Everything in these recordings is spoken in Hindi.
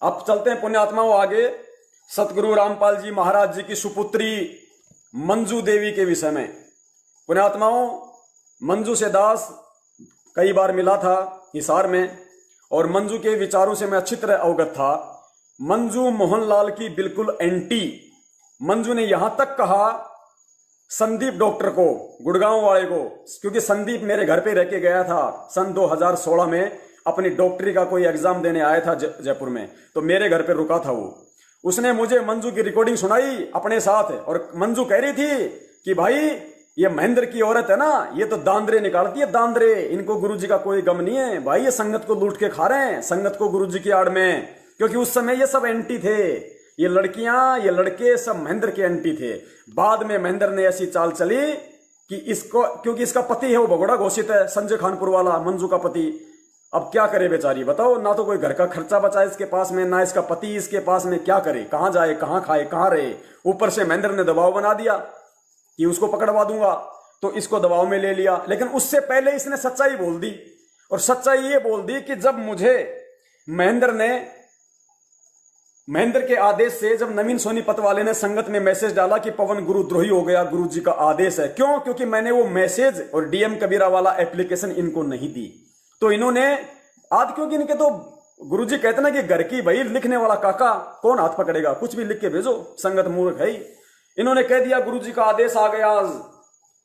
अब चलते हैं पुण्यात्माओं आगे सतगुरु रामपाल जी महाराज जी की सुपुत्री मंजू देवी के विषय में। पुण्यात्माओं, मंजू से दास कई बार मिला था हिसार में और मंजू के विचारों से मैं अच्छी तरह अवगत था। मंजू मोहनलाल की बिल्कुल एंटी। मंजू ने यहां तक कहा संदीप डॉक्टर को, गुड़गांव वाले को, क्योंकि संदीप मेरे घर पे रह के गया था सन 2016 में, अपनी डॉक्टरी का कोई एग्जाम देने आया था जयपुर में, तो मेरे घर पे रुका था वो। उसने मुझे मंजू की रिकॉर्डिंग सुनाई अपने साथ और मंजू कह रही थी कि भाई ये महेंद्र की औरत है ना, ये तो दांदरे निकालती है, दांदरे, इनको गुरुजी का कोई गम नहीं है भाई, ये संगत को लूट के खा रहे हैं, संगत को गुरुजी की आड़ में। क्योंकि उस समय ये सब एंटी थे, ये लड़कियां ये लड़के सब महेंद्र के एंटी थे। बाद में महेंद्र ने ऐसी चाल चली कि इसको, क्योंकि इसका पति है वो भगोड़ा घोषित है, संजय खानपुर वाला मंजू का पति। अब क्या करे बेचारी, बताओ, ना तो कोई घर का खर्चा बचा इसके पास में, ना इसका पति इसके पास में, क्या करे, कहां जाए, कहां खाए, कहां रहे। ऊपर से महेंद्र ने दबाव बना दिया कि उसको पकड़वा दूंगा, तो इसको दबाव में ले लिया। लेकिन उससे पहले इसने सच्चाई बोल दी, और सच्चाई ये बोल दी कि जब मुझे महेंद्र के आदेश से, जब नवीन सोनीपत वाले ने संगत में मैसेज डाला कि पवन गुरुद्रोही हो गया, गुरुजी का आदेश है, क्यों? क्योंकि मैंने वो मैसेज और डीएम कबीरा वाला एप्लीकेशन इनको नहीं दी, तो इन्होंने आज, क्योंकि इनके तो गुरुजी कहते ना कि घर की भाई लिखने वाला काका कौन हाथ पकड़ेगा, कुछ भी लिख के भेजो, संगत मूर्ख है। इन्होंने कह दिया गुरुजी का आदेश आ गया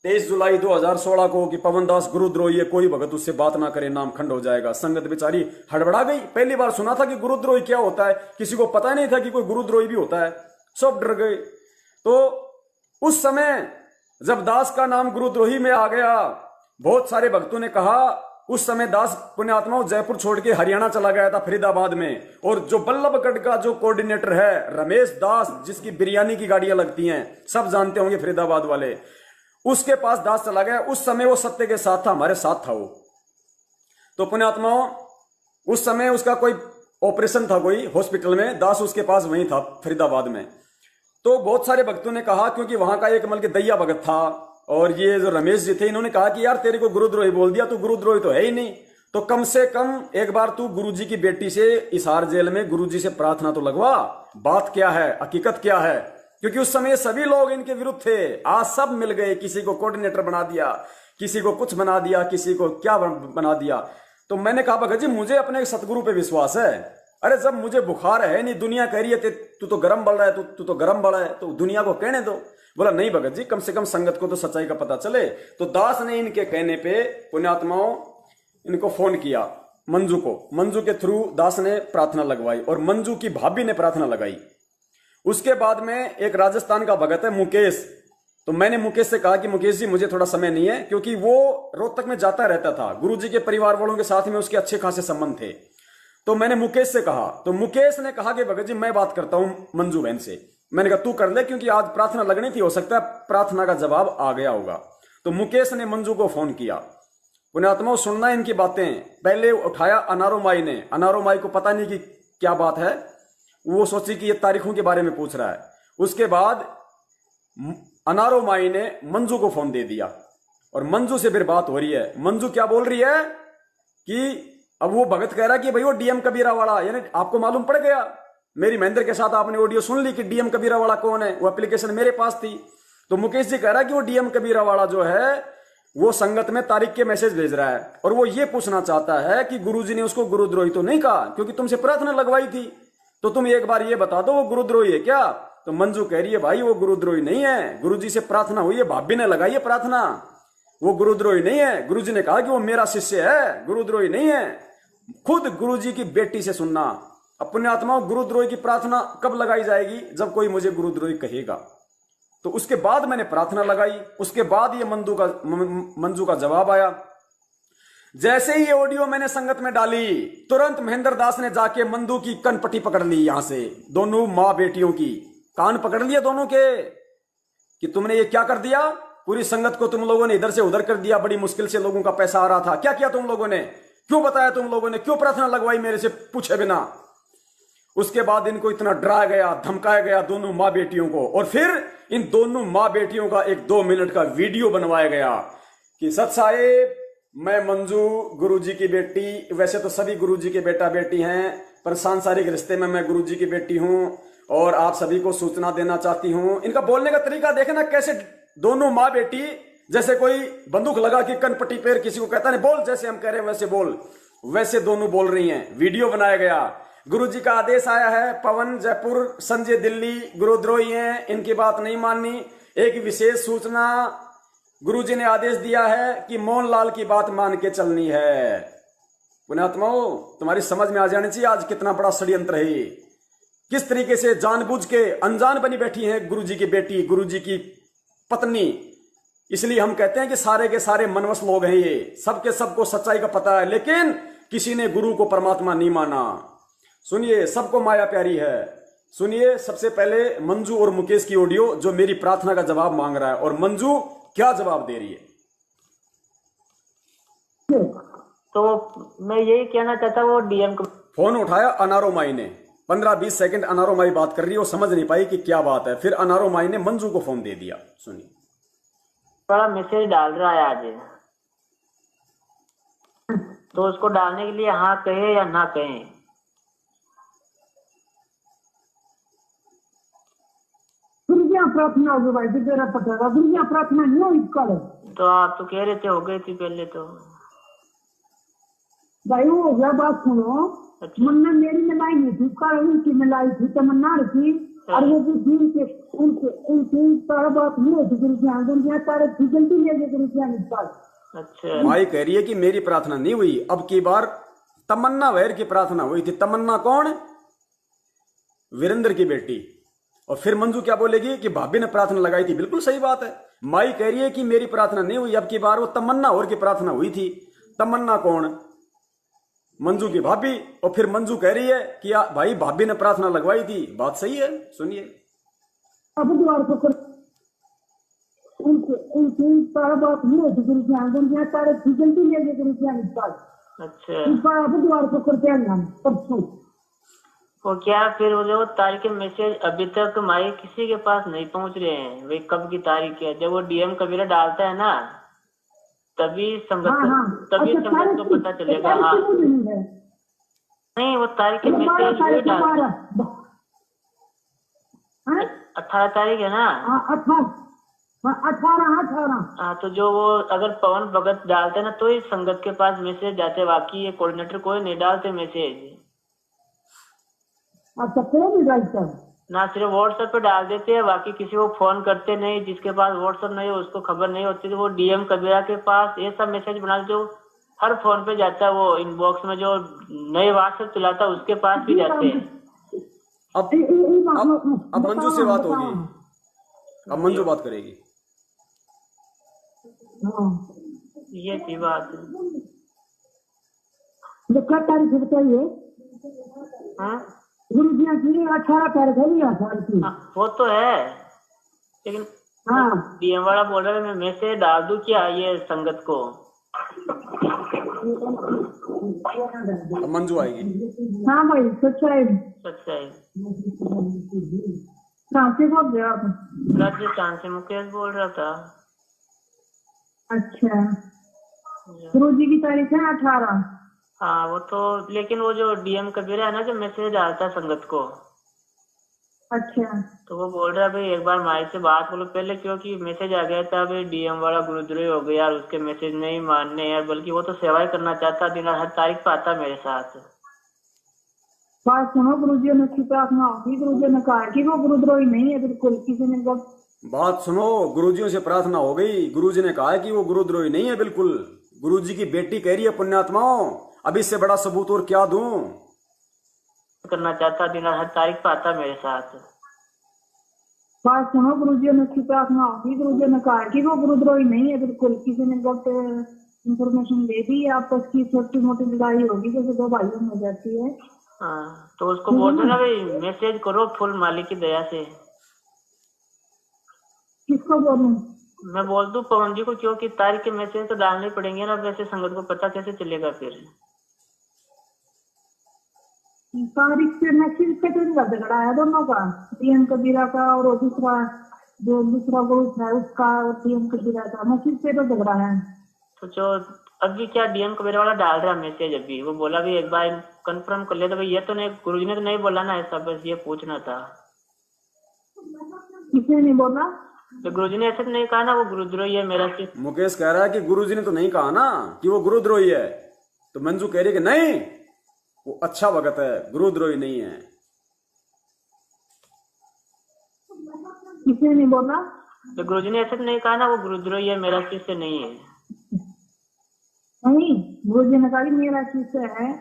23 जुलाई 2016 को कि पवन दास गुरुद्रोही है, कोई भगत उससे बात ना करे, नाम खंड हो जाएगा। संगत बेचारी हड़बड़ा गई, पहली बार सुना था कि गुरुद्रोही क्या होता है, किसी को पता नहीं था कि कोई गुरुद्रोही भी होता है, सब डर गए। तो उस समय जब दास का नाम गुरुद्रोही में आ गया, बहुत सारे भक्तों ने कहा, उस समय दास पुण्यात्माओं जयपुर छोड़ के हरियाणा चला गया था, फरीदाबाद में, और जो बल्लभगढ़ का जो कोऑर्डिनेटर है रमेश दास, जिसकी बिरयानी की गाड़ियां लगती हैं, सब जानते होंगे फरीदाबाद वाले, उसके पास दास चला गया। उस समय वो सत्य के साथ था, हमारे साथ था वो। तो पुण्यात्माओं, उस समय उसका कोई ऑपरेशन था कोई हॉस्पिटल में, दास उसके पास वहीं था फरीदाबाद में। तो बहुत सारे भक्तों ने कहा, क्योंकि वहां का एक मल के दैया भगत था और ये जो रमेश जी थे, इन्होंने कहा कि यार तेरे को गुरुद्रोही बोल दिया, तू गुरुद्रोही तो है ही नहीं, तो कम से कम एक बार तू गुरुजी की बेटी से हिसार जेल में गुरुजी से प्रार्थना तो लगवा, बात क्या है, हकीकत क्या है। क्योंकि उस समय सभी लोग इनके विरुद्ध थे, आज सब मिल गए, किसी को कोऑर्डिनेटर बना दिया, किसी को कुछ बना दिया, किसी को क्या बना दिया। तो मैंने कहा भगत जी मुझे अपने सतगुरु पे विश्वास है, अरे जब मुझे बुखार है नहीं, दुनिया कह रही है तू तो गर्म बढ़ रहा है, तू तो गर्म बढ़ा है, तो दुनिया को कहने दो। बोला नहीं भगत जी, कम से कम संगत को तो सच्चाई का पता चले। तो दास ने इनके कहने पे पुण्यात्माओं इनको फोन किया, मंजू को, मंजू के थ्रू दास ने प्रार्थना लगवाई और मंजू की भाभी ने प्रार्थना लगाई। उसके बाद में एक राजस्थान का भगत है मुकेश, तो मैंने मुकेश से कहा कि मुकेश जी मुझे थोड़ा समय नहीं है, क्योंकि वो रोहतक में जाता रहता था, गुरुजी के परिवार वालों के साथ में उसके अच्छे खासे संबंध थे। तो मैंने मुकेश से कहा, तो मुकेश ने कहा कि भगत जी मैं बात करता हूं मंजू बहन से। मैंने कहा तू कर ले, क्योंकि आज प्रार्थना लगनी थी, हो सकता है प्रार्थना का जवाब आ गया होगा। तो मुकेश ने मंजू को फोन किया। पुण्यात्माओं सुनना इनकी बातें। पहले उठाया अनारो माई ने, अनारो माई को पता नहीं कि क्या बात है, वो सोची कि ये तारीखों के बारे में पूछ रहा है। उसके बाद अनारो माई ने मंजू को फोन दे दिया और मंजू से फिर बात हो रही है। मंजू क्या बोल रही है कि अब वो भगत कह रहा है कि भाई वो डीएम कबीरा वाला, यानी आपको मालूम पड़ गया, मेरी महेंद्र के साथ आपने ऑडियो सुन ली कि डीएम कबीरा वाला कौन है, वो एप्लीकेशन मेरे पास थी। तो मुकेश जी कह रहा है कि वो डीएम कबीरा वाला जो है वो संगत में तारीख के मैसेज भेज रहा है और वो ये पूछना चाहता है कि गुरुजी ने उसको गुरुद्रोही तो नहीं कहा, क्योंकि तुमसे प्रार्थना लगवाई थी, तो तुम एक बार ये बता दो वो गुरुद्रोही है क्या। तो मंजू कह रही है भाई वो गुरुद्रोही नहीं है, गुरुजी से प्रार्थना हुई है, भाभी ने लगाई है प्रार्थना, वो गुरुद्रोही नहीं है। गुरुजी ने कहा कि वो मेरा शिष्य है, गुरुद्रोही नहीं है। खुद गुरुजी की बेटी से सुनना। अब पुण्यात्माओं गुरुद्रोही की प्रार्थना कब लगाई जाएगी, जब कोई मुझे गुरुद्रोही कहेगा। तो उसके बाद मैंने प्रार्थना लगाई, उसके बाद ये मंजू का जवाब आया। जैसे ही ये ऑडियो मैंने संगत में डाली, तुरंत महेंद्र दास ने जाके मंजू की कनपट्टी पकड़ ली, यहां से दोनों मां बेटियों की कान पकड़ लिया दोनों के, कि तुमने ये क्या कर दिया, पूरी संगत को तुम लोगों ने इधर से उधर कर दिया, बड़ी मुश्किल से लोगों का पैसा आ रहा था, क्या किया तुम लोगों ने, क्यों बताया तुम लोगों ने, क्यों प्रार्थना लगवाई मेरे से पूछे बिना। उसके बाद इनको इतना डराया गया, धमकाया गया दोनों मां बेटियों को, और फिर इन दोनों मां बेटियों का एक 2 मिनट का वीडियो बनवाया गया कि सत साहेब मैं मंजू गुरुजी की बेटी, वैसे तो सभी गुरुजी के बेटा बेटी हैं, पर सांसारिक रिश्ते में मैं गुरुजी की बेटी हूं और आप सभी को सूचना देना चाहती हूं। इनका बोलने का तरीका देखे ना, कैसे दोनों माँ बेटी जैसे कोई बंदूक लगा के कनपट्टी पैर किसी को कहता नहीं बोल, जैसे हम कह रहे हैं वैसे बोल, वैसे दोनों बोल रही हैं। वीडियो बनाया गया, गुरुजी का आदेश आया है, पवन जयपुर, संजय दिल्ली गुरुद्रोही हैं, इनकी बात नहीं माननी। एक विशेष सूचना, गुरुजी ने आदेश दिया है कि मोहनलाल की बात मान के चलनी है। पुण्यात्माओं, तुम्हारी समझ में आ जानी चाहिए आज कितना बड़ा षड्यंत्र है ये, किस तरीके से जानबूझ के अनजान बनी बैठी है गुरुजी की बेटी, गुरुजी की पत्नी। इसलिए हम कहते हैं कि सारे के सारे मनवश लोग हैं ये, सबके सबको सच्चाई का पता है, लेकिन किसी ने गुरु को परमात्मा नहीं माना। सुनिए, सबको माया प्यारी है। सुनिए सबसे पहले मंजू और मुकेश की ऑडियो, जो मेरी प्रार्थना का जवाब मांग रहा है, और मंजू क्या जवाब दे रही है। तो मैं यही कहना चाहता हूँ, वो डीएम को फोन उठाया अनारो माई ने, 15-20 सेकंड अनारो माई बात कर रही है, वो समझ नहीं पाई कि क्या बात है। फिर अनारो माई ने मंजू को फोन दे दिया। सुनिए, बड़ा मैसेज डाल रहा है आज, तो उसको डालने के लिए हाँ कहे या ना कहे। दुर्गा प्रार्थना हो गई भाई, तेरा पता है दुर्गा प्रार्थना नहीं हुई कल। तो आप तो कह रहे थे हो गई थी पहले तो भाई वो हो गया, बात सुनो। अच्छा। मन्ना मेरी मिलाई नहीं थी, कल उनकी मिलाई थी, तमन्ना रखी, और वो भी दिन के उनकी तारा बात नहीं होती, गुरुजी तारे गलती ले गए गुरुजी निकाल। अच्छा। माई कह रही है कि मेरी प्रार्थना नहीं हुई, अब की बार तमन्ना वैर की प्रार्थना हुई थी। तमन्ना कौन? वीरेंद्र की बेटी। और फिर मंजू क्या बोलेगी कि भाभी ने प्रार्थना लगाई थी। बिल्कुल सही बात है, माई कह रही है कि मेरी प्रार्थना नहीं हुई, अब की बार वो तमन्ना और की प्रार्थना हुई थी। तमन्ना कौन? मंजू की भाभी। और फिर मंजू कह रही है कि भाई भाभी ने प्रार्थना लगवाई थी। बात सही है, सुनिए। अब द्वार को उनकी तारा बात नहीं होती, गुरुजी तारे गलती ले गए गुरुजी निकाल। अच्छा। अब द्वार को करते हैं परसों। वो क्या फिर वो जो तारीख के मैसेज अभी तक माई किसी के पास नहीं पहुंच रहे हैं, वे कब की तारीख है। जब वो डीएम कबीरा डालता है ना, तभी संगत तभी अच्छा, संगत को पता चलेगा। हाँ नहीं, वो तारीख के मैसेज वही डालता है। 18 तारीख है ना। 18। हाँ, तो जो वो अगर पवन भगत डालते ना, तो ही संगत के पास मैसेज जाते। बाकी ये कोऑर्डिनेटर कोई नहीं डालते मैसेज। अच्छा, कोई भी डालता ना, सिर्फ व्हाट्सएप पे डाल देते हैं, बाकी किसी को फोन करते नहीं। जिसके पास व्हाट्सएप नहीं हो उसको खबर नहीं होती। तो वो डीएम कबीरा के पास ऐसा मैसेज बना जो हर फोन पे जाता है, वो इनबॉक्स में जो नए व्हाट्सएप चलाता है उसके पास भी जाते हैं। अब मंजू से बात होगी, अब मंजू बात करेगी। ये थी बात। क्या तारीख बताइए। हाँ, गुरुजी की 18 तारीख है। वो तो है, लेकिन हाँ, डीएम वाला बोल रहा है मैं मैसेज डाल दूं क्या ये संगत को। अब मंजू आएगी। हाँ भाई, सच्चाई सच्चाई। कहाँ से बोल रहे हो आप? राजस्थान से मुकेश बोल रहा था। अच्छा, गुरुजी की तारीख है 18। हाँ, वो तो, लेकिन वो जो डीएम कबीरा है ना, जो मैसेज डालता है संगत को। अच्छा, तो वो बोल रहा है भाई एक बार माई से बात करो पहले, क्योंकि मैसेज आ गया था भाई डीएम वाला गुरुद्रोही हो गया और उसके मैसेज नहीं मानने हैं। बल्कि वो तो सेवा ही करना चाहता, दिन हर तारीख पे आता मेरे साथ। बात सुनो, गुरुजी ने की प्रार्थना होगी। गुरुजी ने कहा कि वो गुरुद्रोही नहीं है बिल्कुल। किसी ने बात सुनो, गुरुजियों से प्रार्थना हो गई। गुरुजी ने कहा कि वो गुरुद्रोही नहीं है बिल्कुल। गुरुजी की बेटी कह रही है, पुण्यात्माओं अब इससे बड़ा सबूत और क्या दूं। करना चाहता, दिन हर तारीख पे आता मेरे साथ। बात सुनो, गुरुजी ने की प्रार्थना होगी। गुरुजी ने कहा कि वो गुरुद्रोही नहीं है बिल्कुल। किसी ने गलत इंफॉर्मेशन दे दी, आपस की छोटी मोटी लड़ाई होगी जैसे दो भाइयों में हो जाती है। हाँ, तो उसको बोल देना भाई मैसेज करो फुल मालिक की दया से। किसको बोलूं? मैं बोल दूं पवन जी को, क्योंकि तारीख के मैसेज तो डालने पड़ेंगे ना, वैसे संगत को पता कैसे चलेगा फिर। तारीख से मैसेज पे तो इनका झगड़ा है दोनों का, डीएम कबीरा का और दूसरा जो दूसरा ग्रुप है उसका, और डीएम कबीरा का मैसेज पे तो झगड़ा है। तो जो अभी क्या डीएम कबीरा वाला डाल रहा मैसेज, अभी वो बोला भी एक बार कंफर्म कर ले। तो भाई ये तो नहीं, गुरुजी ने तो नहीं बोला ना ऐसा, बस ये पूछना था। किसने नहीं बोला? तो गुरुजी ने ऐसा तो नहीं कहा ना वो गुरुद्रोही है मेरा शिष्य। मुकेश कह रहा है कि गुरुजी ने तो नहीं कहा ना कि वो गुरुद्रोही है, तो मंजू कह रही है कि नहीं वो अच्छा भगत है, गुरुद्रोही नहीं है। किसने नहीं बोला? तो गुरुजी ने ऐसा तो नहीं कहा ना वो गुरुद्रोही है मेरा शिष्य नहीं है। नहीं, गुरुजी ने कहा कि मेरा शिष्य है,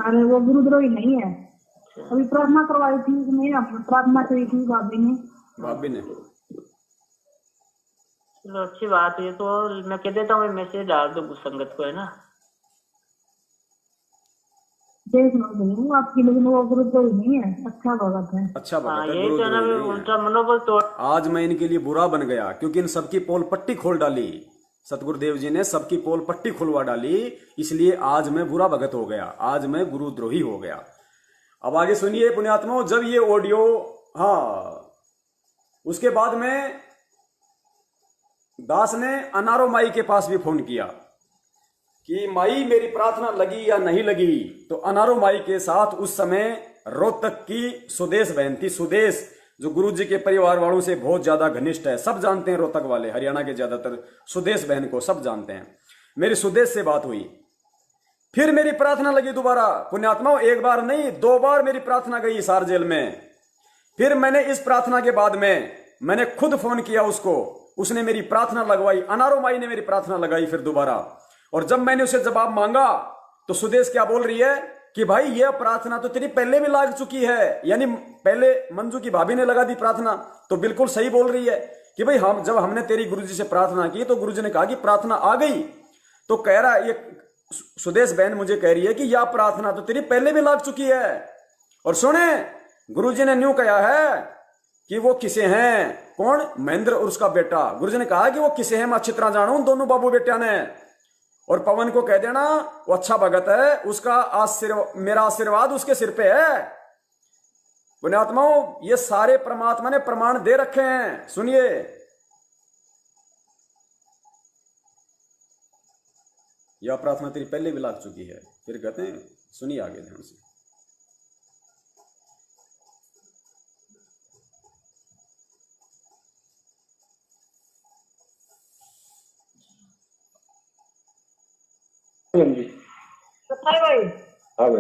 अरे वो गुरुद्रोही नहीं है। अभी प्रार्थना करवाई थी उसने, प्रार्थना करी थी भाभी ने। चलो अच्छी बात है। तो मैं कह देता हूँ मैसेज डाल दो संगत को, है ना। देख लो आपकी, लेकिन वो गुरुद्रोही नहीं है, अच्छा भगत है। अच्छा भगत है, यही तो ना, गुरुद्रोही नहीं है। उनका मनोबल तोड़। आज मैं इनके लिए बुरा बन गया क्योंकि इन सबकी पोल पट्टी खोल डाली। सतगुरुदेव जी ने सबकी पोल पट्टी खुलवा डाली, इसलिए आज मैं बुरा भगत हो गया, आज मैं गुरुद्रोही हो गया। अब आगे सुनिए पुण्यात्माओं, जब ये ऑडियो, हाँ, उसके बाद में दास ने अनारो माई के पास भी फोन किया कि माई मेरी प्रार्थना लगी या नहीं लगी। तो अनारो माई के साथ उस समय रोहतक की सुदेश बहन थी। सुदेश जो गुरुजी के परिवार वालों से बहुत ज्यादा घनिष्ठ है, सब जानते हैं, रोहतक वाले, हरियाणा के ज्यादातर सुदेश बहन को सब जानते हैं। मेरी सुदेश से बात हुई, फिर मेरी प्रार्थना लगी दोबारा। पुण्यात्माओं, एक बार नहीं 2 बार मेरी प्रार्थना गई हिसार जेल में। फिर मैंने इस प्रार्थना के बाद में मैंने खुद फोन किया उसको, उसने मेरी प्रार्थना लगवाई, अनारो माई ने मेरी प्रार्थना लगाई फिर दोबारा। और जब मैंने उसे जवाब मांगा तो सुदेश क्या बोल रही है कि भाई यह प्रार्थना तो तेरी पहले भी लग चुकी है, यानी पहले मंजू की भाभी ने लगा दी प्रार्थना। तो बिल्कुल सही बोल रही है कि भाई हम जब हमने तेरी गुरुजी से प्रार्थना की तो गुरुजी ने कहा कि प्रार्थना आ गई। तो कह रहा ये सुदेश बहन मुझे कह रही है कि यह प्रार्थना तो तेरी पहले भी लग चुकी है। और सुने, गुरुजी ने न्यू कहा है कि वो किसे हैं, कौन, महेंद्र और उसका बेटा। गुरुजी ने कहा कि वो किसे हैं मैं अच्छी तरह जानू, दोनों बाबू बेटिया ने। और पवन को कह देना वो अच्छा भगत है, उसका मेरा आशीर्वाद उसके सिर पे है। पुण्यात्माओं, ये सारे परमात्मा ने प्रमाण दे रखे हैं, सुनिए। यह प्रार्थना तेरी पहले भी लग चुकी है। फिर कहते हैं, सुनिए आगे ध्यान से। भाई हाँ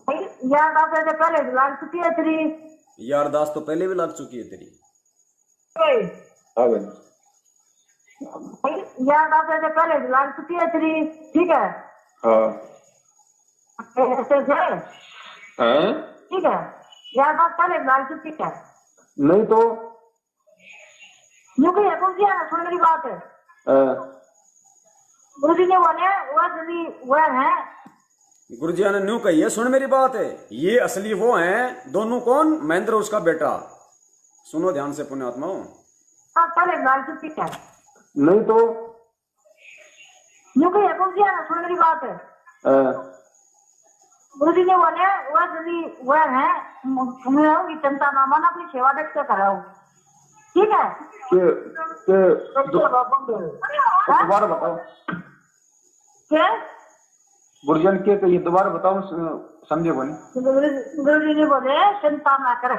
भाई, यार आप ऐसे पहले लग चुकी है तेरी। यारदास तो पहले भी लग चुकी है तेरी। भाई हाँ भाई, यार आप ऐसे पहले लग चुकी है तेरी, ठीक है। हाँ ऐसे से हाँ, ठीक है, यार बात पहले लग चुकी है। नहीं तो यूं कहीं कौन सी सुन मेरी बात है। गुरुजी ने बोले वो है। गुरुजी ने न्यू कही है, सुन मेरी बात है, ये असली वो हैं दोनों। कौन, महेंद्र उसका बेटा। सुनो ध्यान से पुण्यात्माओं। हाँ पहले लग चुकी है। नहीं तो यूं कहीं कौन सी सुन मेरी बात है। गुरुजी ने बोले वो है, मैं चिंता ना माना, अपनी सेवा देख के कराओ, ठीक है। दोबारा बताओ, क्या गुरुजन के कहिए, दोबारा बताओ, समझे बोले। गुरुजी ने बोले चिंता ना करे,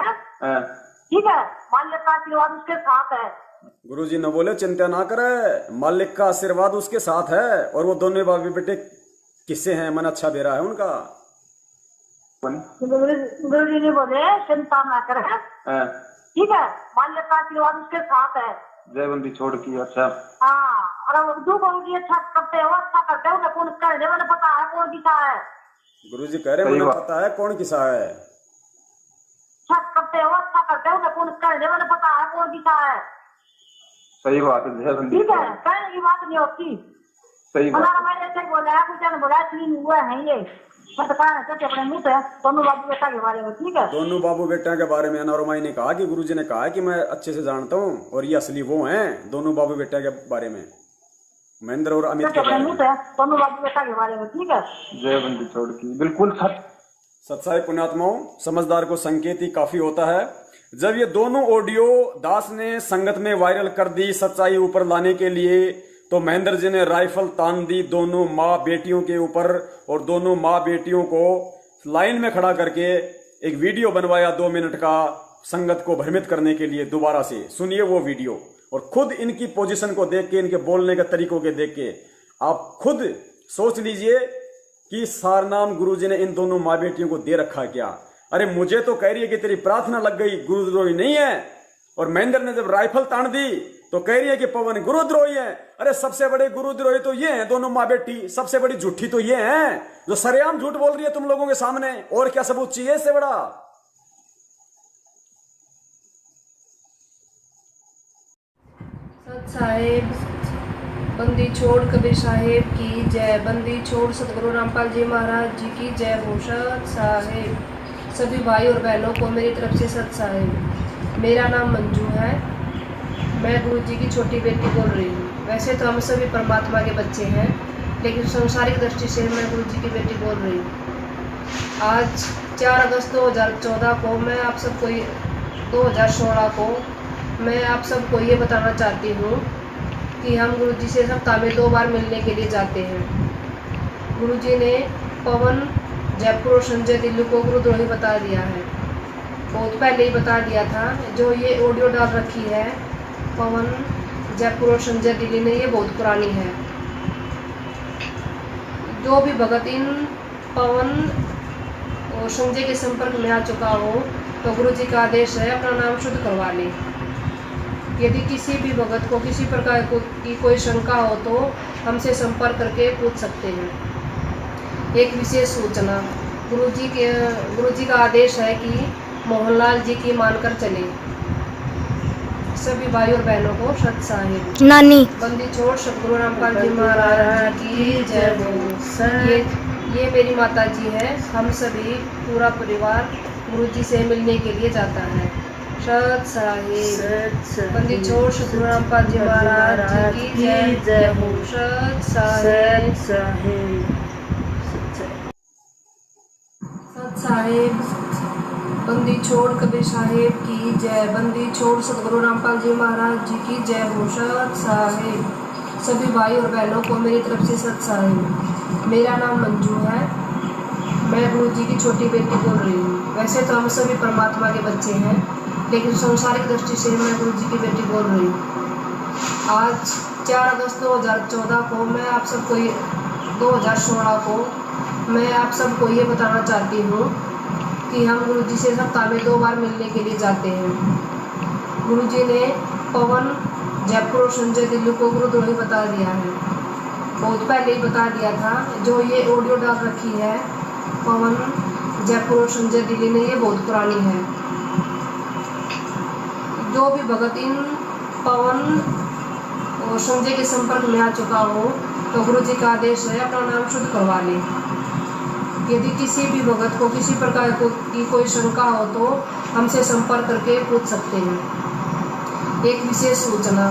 ठीक है, मालिक का आशीर्वाद उसके साथ है। गुरुजी ने बोले चिंता ना करे, मालिक का आशीर्वाद उसके साथ है। और वो दोनों बाबू बेटे किससे हैं, मन अच्छा बेरा है उनका। गुरुजी ने बोले चिंता ना करे, ठीक है, मालिक का आशीर्वाद उसके साथ है। जयबंदी छोड़ की, अच्छा। हाँ, अरे जो गुरुजी अच्छा करते हो, अच्छा करते हो, कौन कर दे, मैंने पता है कौन किसा है। गुरुजी कह रहे मुझे पता है कौन किसा है। अच्छा करते हो, अच्छा करते हो, कौन कर दे, मैंने पता है कौन किसा है। सही बात है जयबंदी, ठीक है, कहने की बात नहीं होती। सही बात है। मैंने ऐसे बोला है, कुछ ने बोला तीन हुआ है ये, मैं तो कहा है अपने मुंह पे दोनों बाबू बेटा के बारे में, ठीक है। दोनों बाबू बेटा के बारे में अनारोमाई ने कहा कि गुरुजी ने कहा कि मैं अच्छे से जानता हूँ, और ये असली वो हैं दोनों बाबू बेटा के बारे में, महेंद्र और अमित के बारे में, दोनों बाबू बेटा के बारे में, ठीक है। जयबंदी छोड़ की, बिल्कुल सच। सच्चाई पुण्यात्माओं, समझदार को संकेत ही काफी होता है। जब ये दोनों ऑडियो दास ने संगत में वायरल कर दी सच्चाई ऊपर लाने के लिए, तो महेंद्र जी ने राइफल तान दी दोनों माँ बेटियों के ऊपर और दोनों माँ बेटियों को लाइन में खड़ा करके एक वीडियो बनवाया 2 मिनट का संगत को भ्रमित करने के लिए। दोबारा से सुनिए वो वीडियो और खुद इनकी पोजीशन को देख के, इनके बोलने के तरीकों के देख के आप खुद सोच लीजिए कि सारनाम गुरुजी ने इन दोनों माँ बेटियों को दे रखा क्या। अरे मुझे तो कह रही है कि तेरी प्रार्थना लग गई, गुरुद्रोही नहीं है। और महेंद्र ने जब राइफल तान दी तो कह रही है कि पवन गुरुद्रोही है। अरे सबसे बड़े गुरुद्रोही तो ये हैं दोनों माँ बेटी, सबसे बड़ी झूठी तो ये हैं जो सरेआम झूठ बोल रही है तुम लोगों के सामने। और क्या सबूत चाहिए इससे बड़ा? सत साहेब, बंदी छोड़ कबीर साहेब की जय। बंदी छोड़ सतगुरु रामपाल जी महाराज जी की जय हो। सत साहेब, सभी भाई और बहनों को मेरी तरफ से सत साहेब। मेरा नाम मंजू है, मैं गुरु जी की छोटी बेटी बोल रही हूँ। वैसे तो हम सभी परमात्मा के बच्चे हैं, लेकिन संसारिक दृष्टि से मैं गुरु जी की बेटी बोल रही हूँ। आज 4 अगस्त 2014 को मैं आप सबको 2016 को मैं आप सबको ये बताना चाहती हूँ कि हम गुरु जी से सप्ताह में 2 बार मिलने के लिए जाते हैं। गुरु जी ने पवन, जयपुर और संजय दिल्ली को गुरुद्रोही बता दिया है, बहुत पहले ही बता दिया था। जो ये ऑडियो डाल रखी है पवन, जयपुर और संजय दिल्ली ने, ये बहुत पुरानी है। जो भी भगत इन पवन और संजय के संपर्क में आ चुका हो तो गुरु जी का आदेश है अपना नाम शुद्ध करवा ले। यदि किसी भी भगत को किसी प्रकार की कोई शंका हो तो हमसे संपर्क करके पूछ सकते हैं। एक विशेष सूचना, गुरु जी का आदेश है कि मोहनलाल जी की मानकर चले। सभी भाई और बहनों को सत साहेब। नानी बंदी छोड़ सतगुरु रामपाल जी महाराज की जय हो। ये मेरी माता जी है। हम सभी पूरा परिवार गुरु जी से मिलने के लिए जाता है। सत साहेब। बंदी छोड़ सतगुरु रामपाल जी महाराज जी की जय हो। सत साहेब। सत साहेब, बंदी छोड़ कबीर साहेब की जय। बंदी छोड़ सतगुरु रामपाल जी महाराज जी की जय हो। सत साहेब। सभी भाई और बहनों को मेरी तरफ से सत साहेब। मेरा नाम मंजू है, मैं गुरु जी की छोटी बेटी बोल रही हूँ। वैसे तो हम सभी परमात्मा के बच्चे हैं, लेकिन संसारिक दृष्टि से मैं गुरु जी की बेटी बोल रही हूँ। आज 4 अगस्त 2014 को मैं आप सबको 2016 को मैं आप सबको ये बताना चाहती हूँ कि हम गुरु जी से सप्ताह में 2 बार मिलने के लिए जाते हैं। गुरु जी ने पवन, जयपुर और संजय दिल्ली को गुरुद्रोही बता दिया है, बहुत पहले ही बता दिया था। जो ये ऑडियो डाल रखी है पवन, जयपुर और संजय दिल्ली ने, ये बहुत पुरानी है। जो भी भगत इन पवन और संजय के संपर्क में आ चुका हो तो गुरु जी का आदेश है अपना नाम शुद्ध करवा ले। यदि किसी भी भगत को किसी प्रकार की कोई शंका हो तो हमसे संपर्क करके पूछ सकते हैं। एक विशेष सूचना,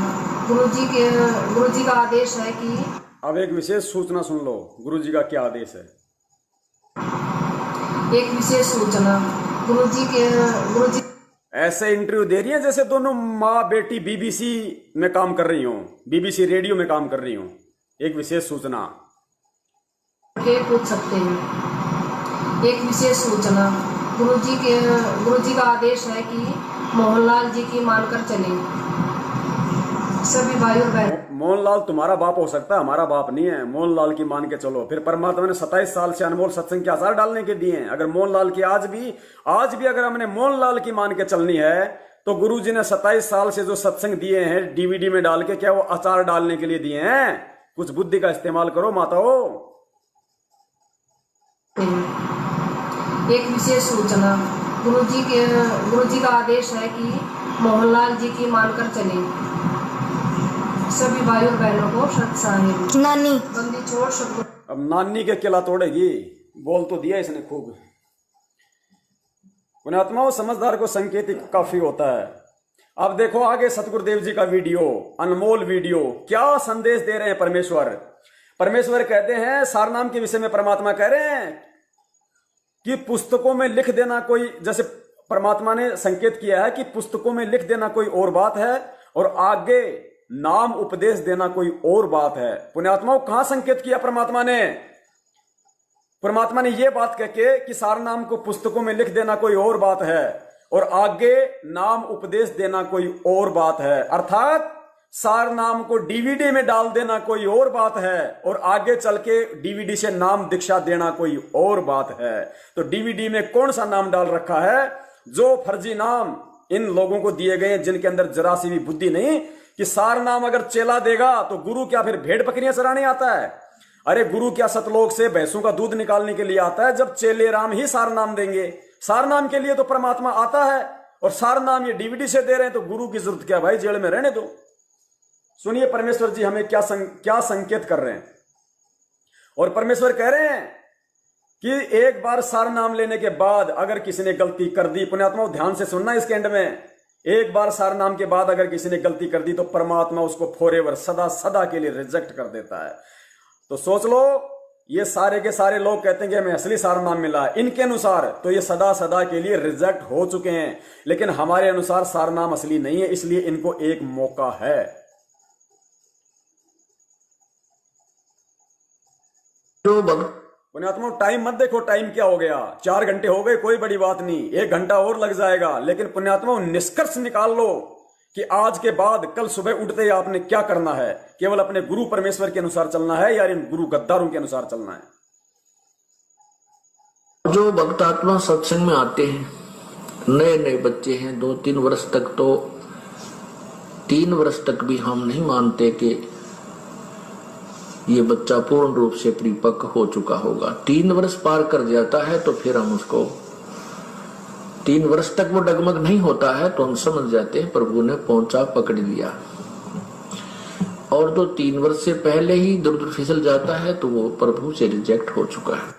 गुरु जी का आदेश है कि अब एक विशेष सूचना सुन लो, गुरु जी का क्या आदेश है। एक विशेष सूचना, गुरु जी ऐसे इंटरव्यू दे रही है जैसे दोनों माँ बेटी बीबीसी में काम कर रही हो, बीबीसी रेडियो में काम कर रही हो। एक विशेष सूचना के पूछ सकते हैं। एक विशेष सूचना, गुरु जी का आदेश है कि मोहनलाल जी की मानकर चले। सभी भाई और बहन, मोहनलाल तुम्हारा बाप हो सकता है, हमारा बाप नहीं है। मोहनलाल की मान के चलो। फिर परमात्मा ने 27 साल से अनमोल सत्संग के आसार डालने के दिए हैं। अगर मोहनलाल की आज भी अगर हमने मोहनलाल की मान के चलनी है तो गुरु जी ने 27 साल से जो सत्संग दिए हैं डीवीडी में डाल के, क्या वो अचार डालने के लिए दिए हैं? कुछ बुद्धि का इस्तेमाल करो माताओं। एक विशेष सूचना, गुरु जी का आदेश है कि मोहनलाल जी की मानकर चले। सभी भाई और बहनों को सत साहेब। नानी बंदी छोड़ सतगुरु। अब नानी के किला तोड़ेगी, बोल तो दिया इसने खूब। पुण्यात्माओं, समझदार को संकेत काफी होता है। अब देखो आगे सतगुरुदेव जी का वीडियो, अनमोल वीडियो, क्या संदेश दे रहे हैं परमेश्वर कहते हैं, सारनाम के विषय में परमात्मा कह रहे हैं कि पुस्तकों में लिख देना कोई, जैसे परमात्मा ने संकेत किया है कि पुस्तकों में लिख देना कोई और बात है और आगे नाम उपदेश देना कोई और बात है। पुण्यात्माओं, कहां संकेत किया परमात्मा ने? परमात्मा ने यह बात कह के कि सार नाम को पुस्तकों में लिख देना कोई और बात है और आगे नाम उपदेश देना कोई और बात है, अर्थात सार नाम को डीवीडी में डाल देना कोई और बात है और आगे चल के डीवीडी से नाम दीक्षा देना कोई और बात है। तो डीवीडी में कौन सा नाम डाल रखा है? जो फर्जी नाम इन लोगों को दिए गए हैं जिनके अंदर जरा सी भी बुद्धि नहीं कि सार नाम अगर चेला देगा तो गुरु क्या फिर भेड़ बकरियां चराने आता है? अरे गुरु क्या सतलोक से भैंसों का दूध निकालने के लिए आता है? जब चेले राम ही सार नाम देंगे। सार नाम के लिए तो परमात्मा आता है और सार नाम ये डीवीडी से दे रहे हैं, तो गुरु की जरूरत क्या भाई, जेल में रहने दो। सुनिए परमेश्वर जी हमें क्या संकेत कर रहे हैं। और परमेश्वर कह रहे हैं कि एक बार सार नाम लेने के बाद अगर किसी ने गलती कर दी, पुण्यात्माओं ध्यान से सुनना इसके एंड में, एक बार सार नाम के बाद अगर किसी ने गलती कर दी तो परमात्मा उसको फॉरएवर सदा सदा के लिए रिजेक्ट कर देता है। तो सोच लो, ये सारे के सारे लोग कहते हैं कि हमें असली सार नाम मिला है, इनके अनुसार तो ये सदा सदा के लिए रिजेक्ट हो चुके हैं, लेकिन हमारे अनुसार सार नाम असली नहीं है, इसलिए इनको एक मौका है। पुण्यात्मा टाइम मत देखो, टाइम क्या हो गया, 4 घंटे हो गए, कोई बड़ी बात नहीं, 1 घंटा और लग जाएगा, लेकिन पुण्यात्मा निष्कर्ष निकाल लो कि आज के बाद कल सुबह उठते ही आपने क्या करना है। केवल अपने गुरु परमेश्वर के अनुसार चलना है या इन गुरु गद्दारों के अनुसार चलना है? जो भक्त आत्मा सत्संग में आते हैं, नए नए बच्चे हैं, 2-3 वर्ष तक, तो 3 वर्ष तक भी हम नहीं मानते कि ये बच्चा पूर्ण रूप से परिपक्व हो चुका होगा। 3 वर्ष पार कर जाता है तो फिर हम उसको, 3 वर्ष तक वो डगमग नहीं होता है तो हम समझ जाते हैं प्रभु ने पहुंचा पकड़ लिया। और तो 3 वर्ष से पहले ही दूर फिसल जाता है तो वो प्रभु से रिजेक्ट हो चुका है।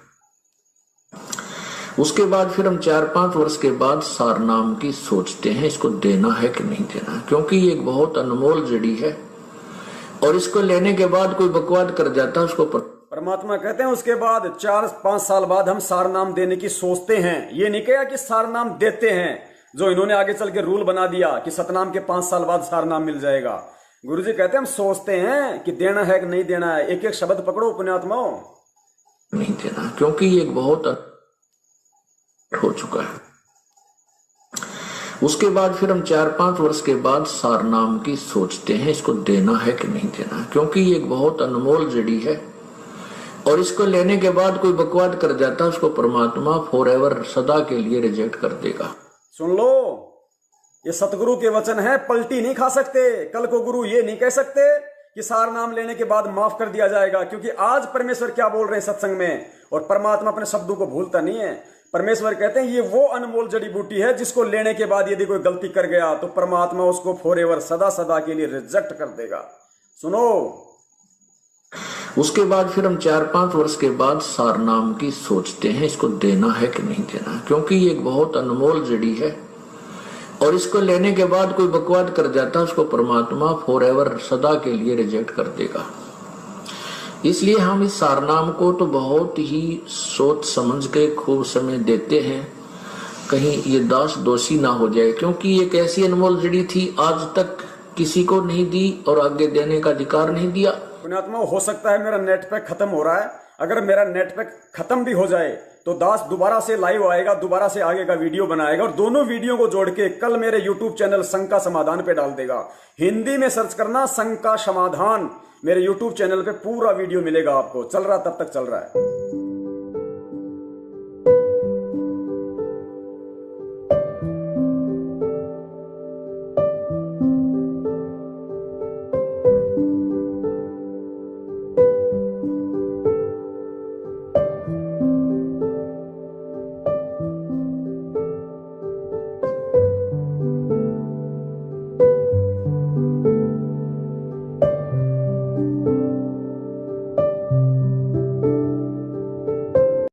उसके बाद फिर हम 4-5 वर्ष के बाद सार नाम की सोचते हैं, इसको देना है कि नहीं देना, क्योंकि ये एक बहुत अनमोल जड़ी है और इसको लेने के बाद कोई बकवाद कर जाता है उसको परमात्मा कहते हैं उसके बाद 4-5 साल बाद हम सार नाम देने की सोचते हैं। ये नहीं कहा कि सार नाम देते हैं, जो इन्होंने आगे चल के रूल बना दिया कि सतनाम के 5 साल बाद सार नाम मिल जाएगा। गुरुजी कहते हैं हम सोचते हैं कि देना है कि नहीं देना है। एक एक शब्द पकड़ो पुण्यात्माओं, नहीं देना, क्योंकि ये बहुत हो चुका है। उसके बाद फिर हम 4-5 वर्ष के बाद सार नाम की सोचते हैं, इसको देना है कि नहीं देना, क्योंकि ये एक बहुत अनमोल जड़ी है और इसको लेने के बाद कोई बकवाद कर जाता है उसको परमात्मा फॉरएवर सदा के लिए रिजेक्ट कर देगा। सुन लो, ये सतगुरु के वचन है, पलटी नहीं खा सकते। कल को गुरु ये नहीं कह सकते कि सार नाम लेने के बाद माफ कर दिया जाएगा, क्योंकि आज परमेश्वर क्या बोल रहे हैं सत्संग में, और परमात्मा अपने शब्दों को भूलता नहीं है। परमेश्वर कहते हैं ये वो अनमोल जड़ी बूटी है जिसको लेने के बाद यदि कोई गलती कर गया तो परमात्मा उसको फॉरएवर सदा सदा के लिए रिजेक्ट कर देगा। सुनो, उसके बाद फिर हम 4-5 वर्ष के बाद सार नाम की सोचते हैं, इसको देना है कि नहीं देना, क्योंकि ये एक बहुत अनमोल जड़ी है और इसको लेने के बाद कोई बकवाद कर जाता है उसको परमात्मा फॉरएवर सदा के लिए रिजेक्ट कर देगा। इसलिए हम इस सार नाम को तो बहुत ही सोच समझ के खूब समय देते हैं, कहीं ये दास दोषी ना हो जाए, क्योंकि एक ऐसी अनमोल जड़ी थी, आज तक किसी को नहीं दी और आगे देने का अधिकार नहीं दिया। पुण्यात्मा हो सकता है मेरा नेट पैक खत्म हो रहा है, अगर मेरा नेट पैक खत्म भी हो जाए तो दास दोबारा से लाइव आएगा, दोबारा से आगे का वीडियो बनाएगा और दोनों वीडियो को जोड़ के कल मेरे यूट्यूब चैनल संघ का समाधान पे डाल देगा। हिंदी में सर्च करना संघ का समाधान, मेरे यूट्यूब चैनल पे पूरा वीडियो मिलेगा आपको। चल रहा तब तक चल रहा है।